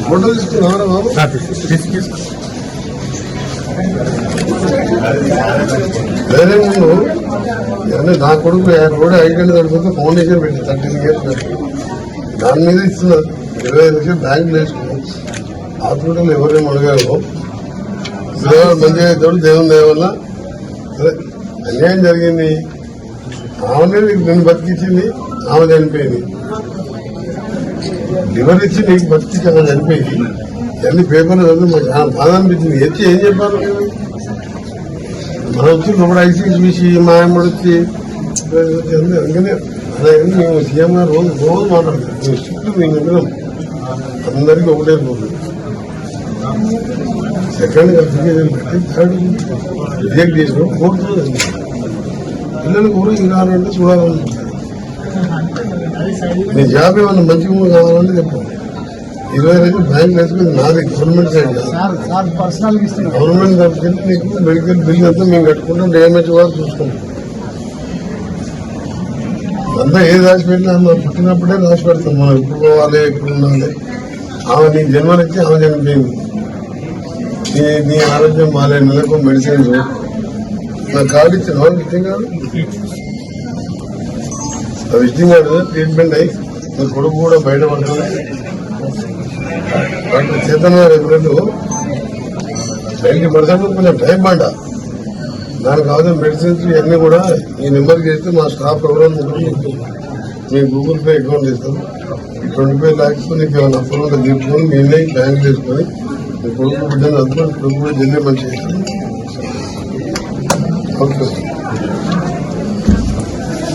Photo తీసుకున్నారా బాబు? వేరే ముందు నా కొడుకు రోడ్ ఐడెంట్ దొరికితే ఫౌండేషన్ పెట్టి 13 years దాని మీద ఇస్తున్నారు. 25 లక్షలు బ్యాంకులు వేసుకున్నాం. హాస్పిటల్ ఎవరేమో అడిగారు. మంచిగా అవుతాడు దేవుని దయ వల్ల. అన్యాయం జరిగింది. ఆమెనే నేను బతికించింది, ఆమె చనిపోయింది. లివర్ ఇచ్చి నీకు బతికించి ఆమె చనిపోయింది. అన్ని పేపర్లు చదివి మాకు చాలా బాధ అనిపించింది. ఎత్తి ఏం చెప్పారు? మనం వచ్చి లోపల ఐసీ చూసి మా అమ్మడు వచ్చి అందుకనే అలాగే మేము సీఎం గారు రోజు మాట్లాడతాం. మేము స్ట్రిక్ట్ మేము విన్నాం. అందరికీ ఒకటే రోజు సెకండ్ అప్లికేషన్ పెట్టి థర్డ్ రిజెక్ట్ చేసినాం. కోర్టు పిల్లలు కూడా ఇలా అంటే చూడాలని నీ జాబ్ ఏమన్నా మంచిగా కావాలని చెప్పాను. 20 లక్షలు బ్యాంక్ వేసుకుని నాది గవర్నమెంట్ సైడ్ గవర్నమెంట్ తరఫున నీకు మెడికల్ బిల్ అంతా మేము కట్టుకుంటాం. డ్యామేజ్ కూడా చూసుకుంటాం. అంతా ఏది రాసి పెట్టినా మనం పుట్టినప్పుడే రాసి పెడతాం. మనం ఎప్పుడు పోవాలి, ఎప్పుడు ఉండాలి. ఆమె నీ జన్మనిచ్చి ఆమె చనిపోయింది. నీ ఆరోగ్యం మాలే నెలకు మెడిసిన్స్ నాకు కార్డు ఇచ్చిన విజిటింగ్ కార్డు ఆ విజిటింగ్ కార్డు ట్రీట్మెంట్ అయ్యి మీ కొడుకు కూడా బయటపడుతుంది. డాక్టర్ చేతన్ గారు ఎప్పుడూ 90% కొంచెం టైం పడ్డ దానికి కావాల్సిన మెడిసిన్స్ ఇవన్నీ కూడా ఈ నెంబర్కి చేస్తే మా స్టాఫ్ ఎవరైనా మీ గూగుల్ పే అకౌంట్ ఇస్తాం. 25 lakhs నీకు ఏమైనా అప్పులు ఉంటే తీసుకొని నేనే బ్యాంక్ తీసుకొని మీ కొడుకు బిడ్డను అందుకొని కొడుకు కూడా జల్దీ మంచి చేస్తాను. ఓకే.